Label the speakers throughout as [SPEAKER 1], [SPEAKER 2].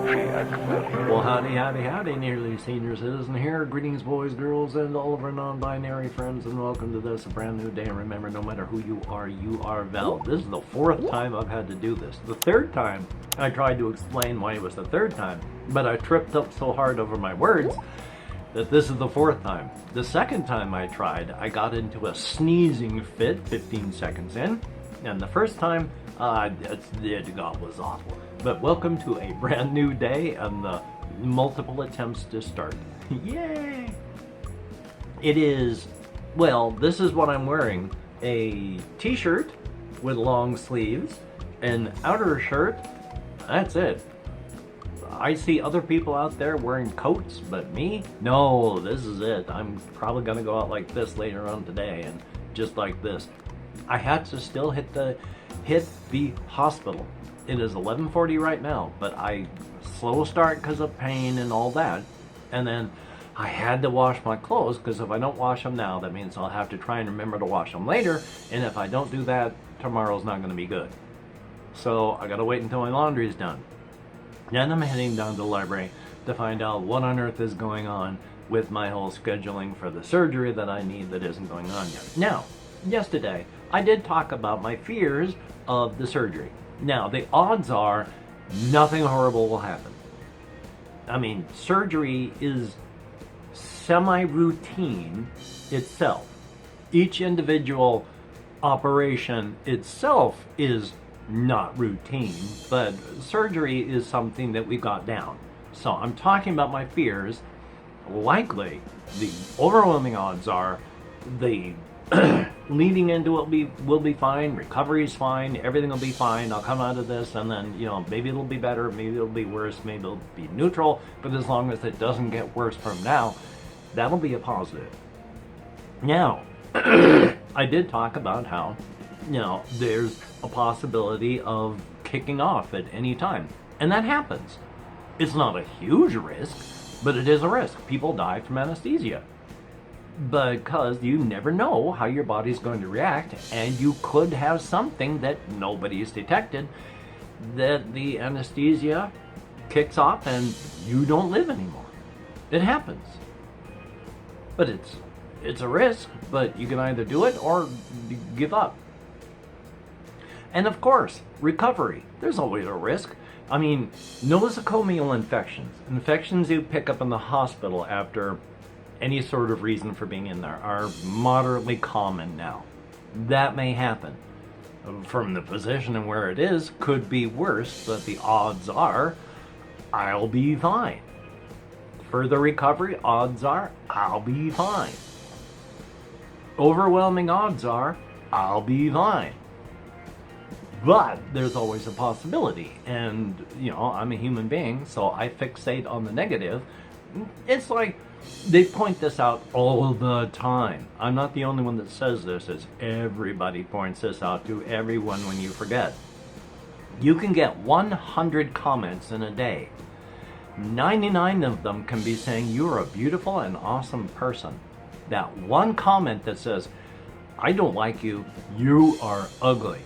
[SPEAKER 1] Well, howdy, howdy, howdy, nearly senior citizen here. Greetings, boys, girls, and all of our non-binary friends, and welcome to this, a brand new day. And remember, no matter who you are valid. This is the fourth time I've had to do this. The third time, I tried to explain why it was the third time, but I tripped up so hard over my words that this is the fourth time. The second time I tried, I got into a sneezing fit 15 seconds in, and the first time, it was awful. But welcome to a brand new day and the multiple attempts to start. Yay! It is, well, this is what I'm wearing. A t-shirt with long sleeves, an outer shirt, that's it. I see other people out there wearing coats, but me? No, this is it. I'm probably gonna go out like this later on today, and just like this. I had to still hit the hospital. It is 11:40 right now, but I slow start because of pain and all that. And then I had to wash my clothes, because if I don't wash them now, that means I'll have to try and remember to wash them later. And if I don't do that, tomorrow's not going to be good. So I got to wait until my laundry's done. Then I'm heading down to the library to find out what on earth is going on with my whole scheduling for the surgery that I need that isn't going on yet. Now, yesterday, I did talk about my fears of the surgery. Now, the odds are nothing horrible will happen. I mean, surgery is semi-routine itself. Each individual operation itself is not routine, but surgery is something that we got down. So I'm talking about my fears. Likely, the overwhelming odds are the leading into it will be fine, recovery is fine, everything will be fine, I'll come out of this, and then, you know, maybe it'll be better, maybe it'll be worse, maybe it'll be neutral, but as long as it doesn't get worse from now, that'll be a positive. Now, I did talk about how, you know, there's a possibility of kicking off at any time, and that happens. It's not a huge risk, but it is a risk. People die from anesthesia, because you never know how your body's going to react, and you could have something that nobody's detected, that the anesthesia kicks off and you don't live anymore. It happens. But it's a risk, but you can either do it or give up. And of course, recovery. There's always a risk. I mean, nosocomial infections you pick up in the hospital after any sort of reason for being in there, are moderately common now. That may happen. From the position and where it is, could be worse, but the odds are I'll be fine. Further recovery, odds are I'll be fine. Overwhelming odds are I'll be fine. But there's always a possibility, and, you know, I'm a human being, so I fixate on the negative. It's like, they point this out all the time. I'm not the only one that says this, as everybody points this out to everyone when you forget. You can get 100 comments in a day. 99 of them can be saying you're a beautiful and awesome person. That one comment that says, I don't like you, you are ugly,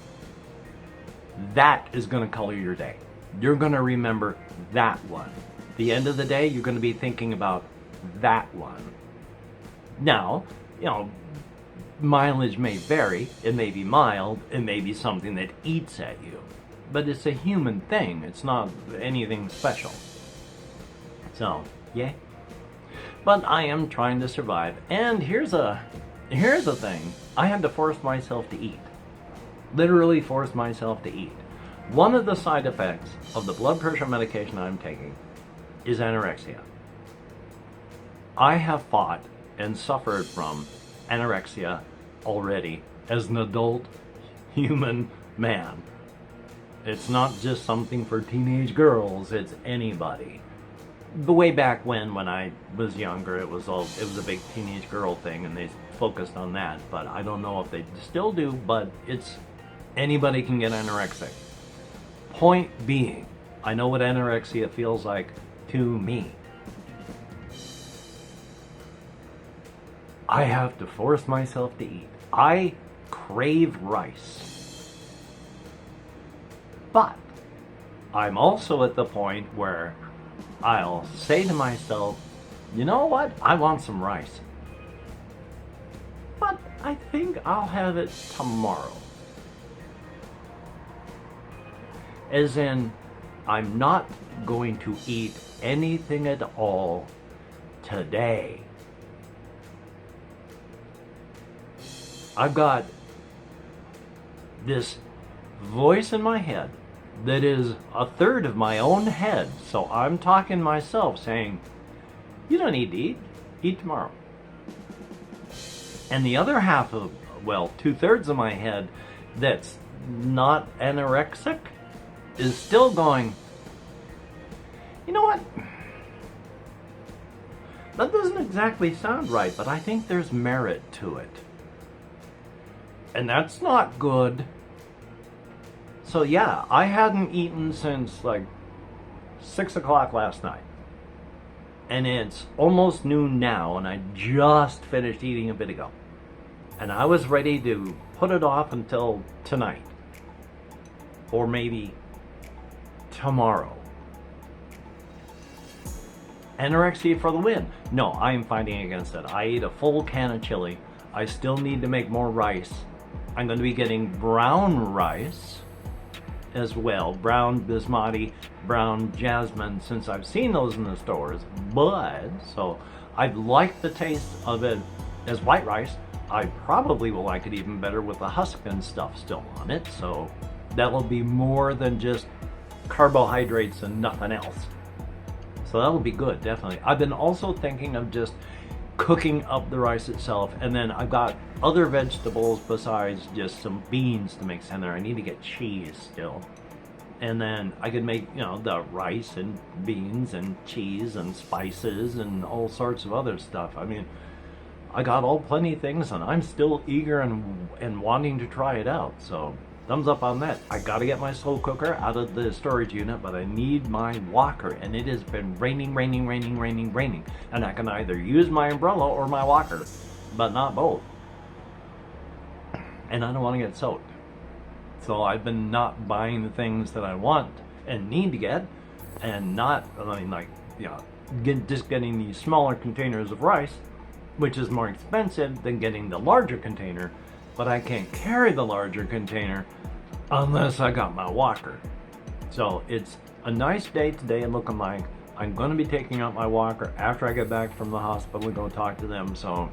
[SPEAKER 1] that is going to color your day. You're going to remember that one. At the end of the day, you're going to be thinking about that one. Now, you know, mileage may vary. It may be mild. It may be something that eats at you. But it's a human thing. It's not anything special. So, yeah. But I am trying to survive. And here's the thing. I had to force myself to eat. Literally force myself to eat. One of the side effects of the blood pressure medication I'm taking is anorexia. I have fought and suffered from anorexia already as an adult human man. It's not just something for teenage girls, it's anybody. The way back when I was younger, it was a big teenage girl thing, and they focused on that, but I don't know if they still do, but it's anybody can get anorexic. Point being, I know what anorexia feels like to me. I have to force myself to eat. I crave rice. But I'm also at the point where I'll say to myself, you know what? I want some rice. But I think I'll have it tomorrow. As in, I'm not going to eat anything at all today. I've got this voice in my head that is a third of my own head. So I'm talking to myself saying, you don't need to eat. Eat tomorrow. And the other half of, well, 2/3 of my head that's not anorexic is still going, you know what? That doesn't exactly sound right, but I think there's merit to it. And that's not good. So yeah, I hadn't eaten since like 6 o'clock last night. And it's almost noon now, and I just finished eating a bit ago. And I was ready to put it off until tonight. Or maybe tomorrow. Anorexia for the win. No, I am fighting against it. I ate a full can of chili. I still need to make more rice. I'm going to be getting brown rice as well. Brown basmati, brown jasmine, since I've seen those in the stores. But, so, I like the taste of it as white rice. I probably will like it even better with the husk and stuff still on it. So, that will be more than just carbohydrates and nothing else. So that will be good, definitely. I've been also thinking of just cooking up the rice itself, and then I've got other vegetables besides just some beans to mix in there. I need to get cheese still. And then I could make, the rice and beans and cheese and spices and all sorts of other stuff. I mean, I got plenty of things, and I'm still eager and wanting to try it out. So thumbs up on that. I gotta get my slow cooker out of the storage unit, but I need my walker, and it has been raining. And I can either use my umbrella or my walker, but not both. And I don't want to get soaked. So I've been not buying the things that I want and need to get, and just getting these smaller containers of rice, which is more expensive than getting the larger container. But I can't carry the larger container unless I got my walker. So it's a nice day today, looking like I'm going to be taking out my walker after I get back from the hospital and go talk to them. So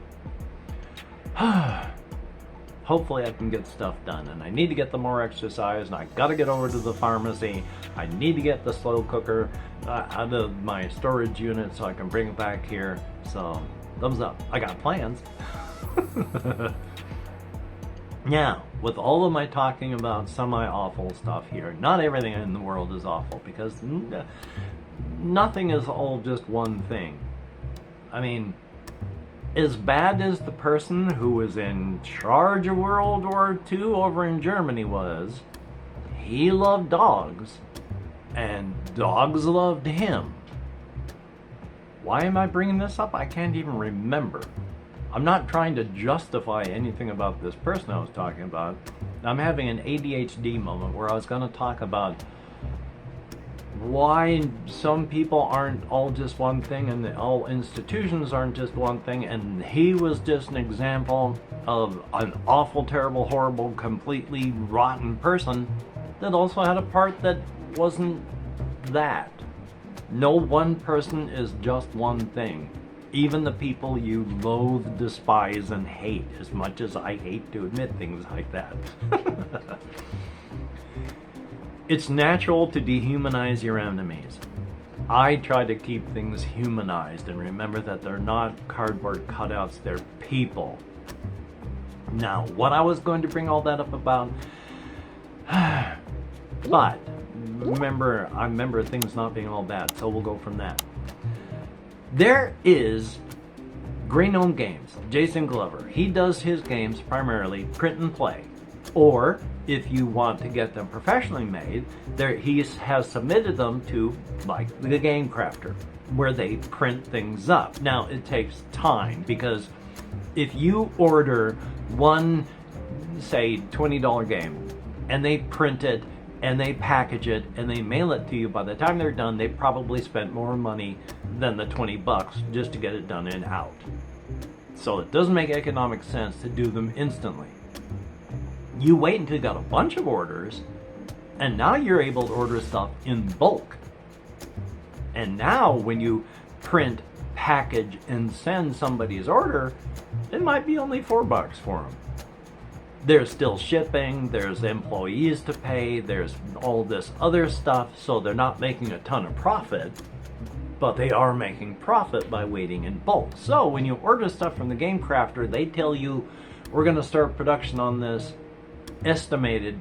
[SPEAKER 1] hopefully I can get stuff done. And I need to get the more exercise, and I got to get over to the pharmacy. I need to get the slow cooker out of my storage unit so I can bring it back here. So thumbs up. I got plans. Now, with all of my talking about semi-awful stuff here, not everything in the world is awful, because nothing is all just one thing. I mean, as bad as the person who was in charge of World War II over in Germany was, he loved dogs, and dogs loved him. Why am I bringing this up? I can't even remember. I'm not trying to justify anything about this person I was talking about. I'm having an ADHD moment where I was going to talk about why some people aren't all just one thing, and all institutions aren't just one thing, and he was just an example of an awful, terrible, horrible, completely rotten person that also had a part that wasn't that. No one person is just one thing. Even the people you loathe, despise, and hate, as much as I hate to admit things like that. It's natural to dehumanize your enemies. I try to keep things humanized and remember that they're not cardboard cutouts, they're people. Now, what I was going to bring all that up about, but I remember things not being all bad, so we'll go from that. There is Green Gnome Games, Jason Glover. He does his games primarily print and play. Or, if you want to get them professionally made, he has submitted them to, like, the Game Crafter, where they print things up. Now, it takes time, because if you order one, say, $20 game, and they print it and they package it and they mail it to you. By the time they're done, they probably spent more money than the 20 bucks just to get it done and out. So it doesn't make economic sense to do them instantly. You wait until you got a bunch of orders, and now you're able to order stuff in bulk. And now when you print, package, and send somebody's order, it might be only $4 for them. There's still shipping, there's employees to pay, there's all this other stuff, so they're not making a ton of profit, but they are making profit by waiting in bulk. So when you order stuff from the game crafter, they tell you, we're going to start production on this estimated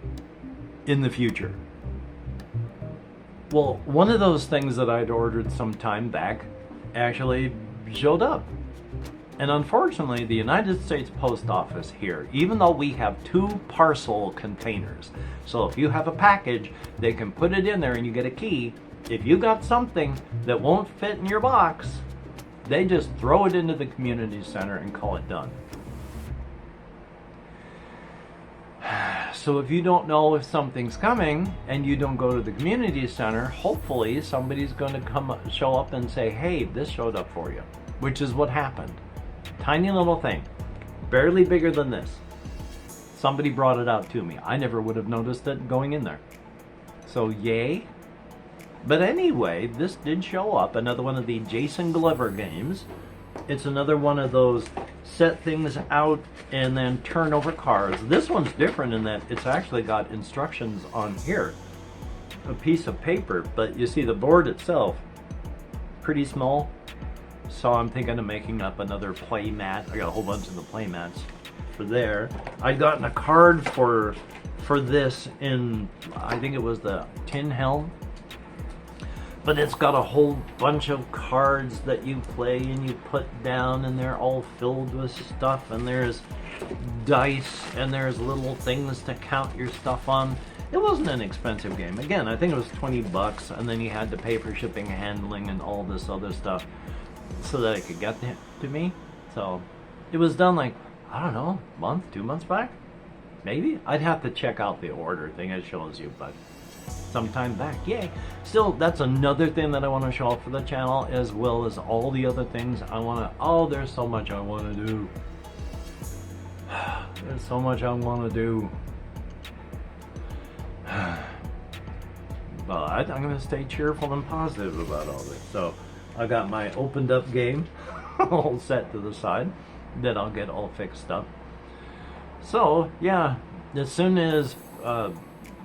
[SPEAKER 1] in the future. Well, one of those things that I'd ordered some time back actually showed up. And unfortunately, the United States Post Office here, even though we have 2 parcel containers, so if you have a package, they can put it in there and you get a key. If you got something that won't fit in your box, they just throw it into the community center and call it done. So if you don't know if something's coming and you don't go to the community center, hopefully somebody's going to show up and say, hey, this showed up for you, which is what happened. Tiny little thing, barely bigger than this. Somebody brought it out to me. I never would have noticed it going in there. So yay. But anyway, this did show up. Another one of the Jason Glover games. It's another one of those set things out and then turn over cards. This one's different in that it's actually got instructions on here. A piece of paper, but you see the board itself, pretty small. So I'm thinking of making up another play mat. I got a whole bunch of the play mats for there. I'd gotten a card for this in, I think it was the Tin Helm. But it's got a whole bunch of cards that you play and you put down, and they're all filled with stuff, and there's dice and there's little things to count your stuff on. It wasn't an expensive game. Again, I think it was 20 bucks, and then you had to pay for shipping, handling, and all this other stuff so that it could get to me. So it was done like, I don't know, a month, 2 months back? Maybe? I'd have to check out the order thing it shows you, but sometime back, yay. Still, that's another thing that I want to show off for the channel, as well as all the other things I want to, oh, there's so much I want to do. There's so much I want to do. But I'm going to stay cheerful and positive about all this. So I got my opened up game all set to the side that I'll get all fixed up. So yeah, as soon as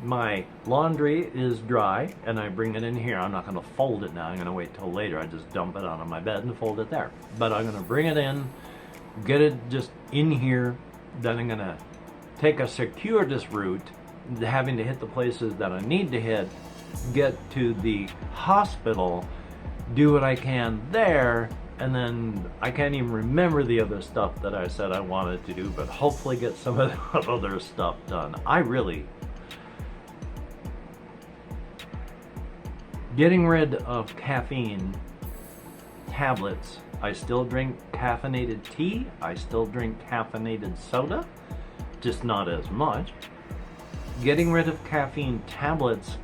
[SPEAKER 1] my laundry is dry and I bring it in here, I'm not going to fold it now, I'm going to wait till later. I just dump it on my bed and fold it there. But I'm going to bring it in, get it just in here, then I'm going to take a circuitous route, having to hit the places that I need to hit, get to the hospital, do what I can there, and then I can't even remember the other stuff that I said I wanted to do, but hopefully get some of the other stuff done. Getting rid of caffeine tablets. I still drink caffeinated tea. I still drink caffeinated soda, just not as much. Getting rid of caffeine tablets.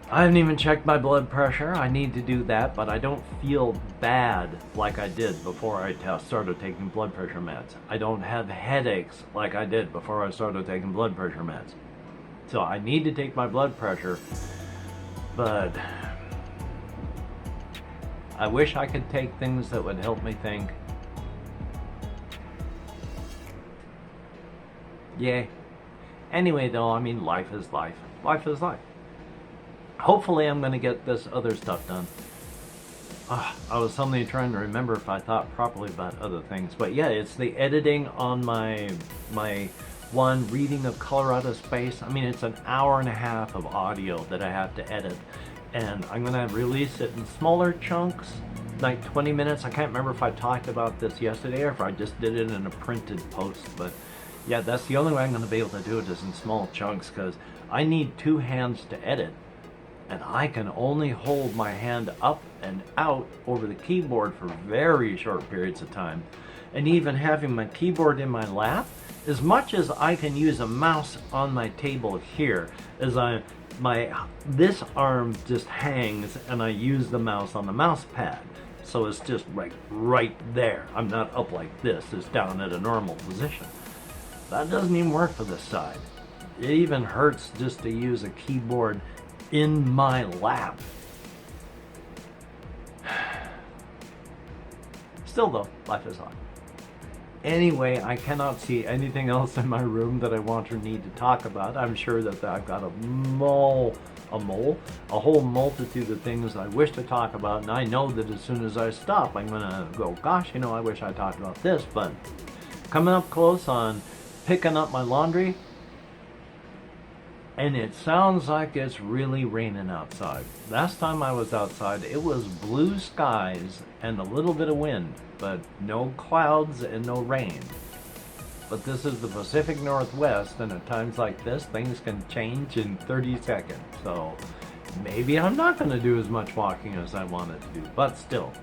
[SPEAKER 1] I haven't even checked my blood pressure. I need to do that, but I don't feel bad like I did before I started taking blood pressure meds. I don't have headaches like I did before I started taking blood pressure meds. So I need to take my blood pressure, but I wish I could take things that would help me think. Yay. Anyway though, I mean, life is life. Life is life. Hopefully I'm going to get this other stuff done. I was suddenly trying to remember if I thought properly about other things. But yeah, it's the editing on my one reading of Colorado Space. I mean, it's an hour and a half of audio that I have to edit. And I'm going to release it in smaller chunks, like 20 minutes. I can't remember if I talked about this yesterday or if I just did it in a printed post. But yeah, that's the only way I'm going to be able to do it, is in small chunks, because I need 2 hands to edit. And I can only hold my hand up and out over the keyboard for very short periods of time. and even having my keyboard in my lap, as much as I can use a mouse on my table here, as this arm just hangs and I use the mouse on the mouse pad. So it's just right there. I'm not up like this, it's down at a normal position. That doesn't even work for this side. It even hurts just to use a keyboard in my lap. Still though, life is on. Anyway, I cannot see anything else in my room that I want or need to talk about. I'm sure that I've got a whole multitude of things I wish to talk about, and I know that as soon as I stop, I'm gonna go, gosh, I wish I talked about this. But coming up close on picking up my laundry, and it sounds like it's really raining outside. Last time I was outside, it was blue skies and a little bit of wind, but no clouds and no rain. But this is the Pacific Northwest, and at times like this, things can change in 30 seconds. So maybe I'm not going to do as much walking as I wanted to do, but still,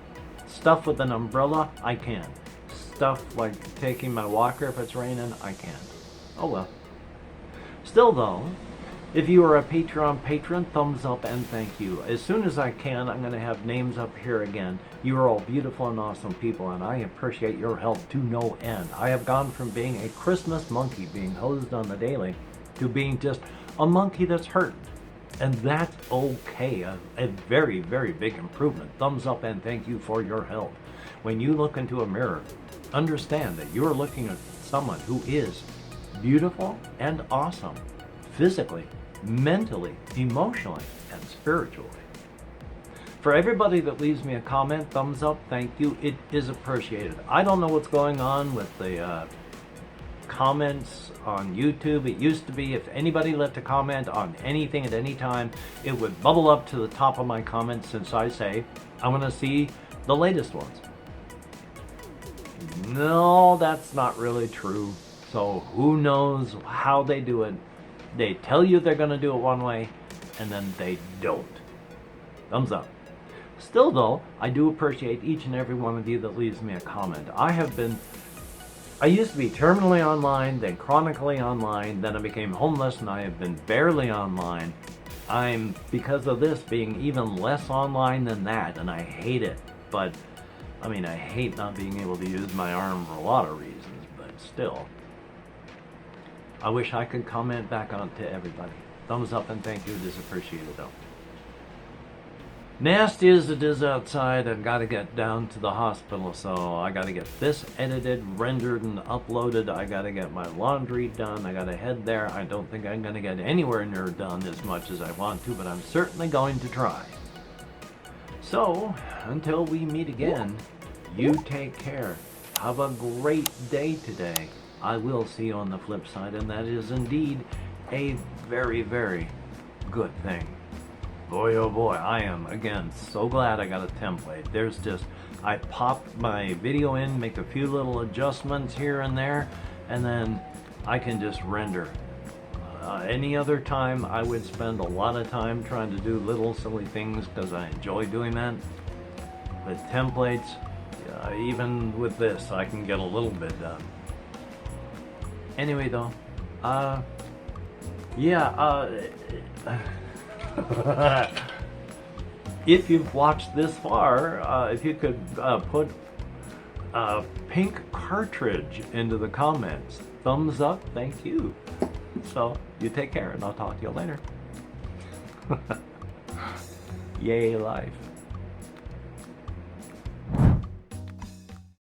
[SPEAKER 1] stuff with an umbrella, I can. Stuff like taking my walker if it's raining, I can't. Oh well. Still though, if you are a Patreon patron, thumbs up and thank you. As soon as I can, I'm going to have names up here again. You are all beautiful and awesome people, and I appreciate your help to no end. I have gone from being a Christmas monkey being hosed on the daily to being just a monkey that's hurt. And that's okay. A very, very big improvement. Thumbs up and thank you for your help. When you look into a mirror, understand that you're looking at someone who is beautiful and awesome, physically, mentally, emotionally, and spiritually. For everybody that leaves me a comment, thumbs up, thank you. It is appreciated. I don't know what's going on with the comments on YouTube. It used to be if anybody left a comment on anything at any time, it would bubble up to the top of my comments since I say, I want to see the latest ones. No, that's not really true. So who knows how they do it. They tell you they're going to do it one way, and then they don't. Thumbs up. Still though, I do appreciate each and every one of you that leaves me a comment. I used to be terminally online, then chronically online, then I became homeless, and I have been barely online. I'm, because of this, being even less online than that, and I hate it. But, I hate not being able to use my arm for a lot of reasons, but still. I wish I could comment back on to everybody. Thumbs up and thank you. It is appreciated though. Nasty as it is outside, I've got to get down to the hospital, so I got to get this edited, rendered, and uploaded. I got to get my laundry done. I got to head there. I don't think I'm going to get anywhere near done as much as I want to, but I'm certainly going to try. So, until we meet again, you take care. Have a great day today. I will see you on the flip side, and that is indeed a very, very good thing. Boy, oh boy, I am, again, so glad I got a template. I popped my video in, make a few little adjustments here and there, and then I can just render. Any other time, I would spend a lot of time trying to do little silly things because I enjoy doing that. With templates, even with this, I can get a little bit done. Anyway though, if you've watched this far, if you could put a pink cartridge into the comments, thumbs up, thank you. So, you take care and I'll talk to you later. Yay life.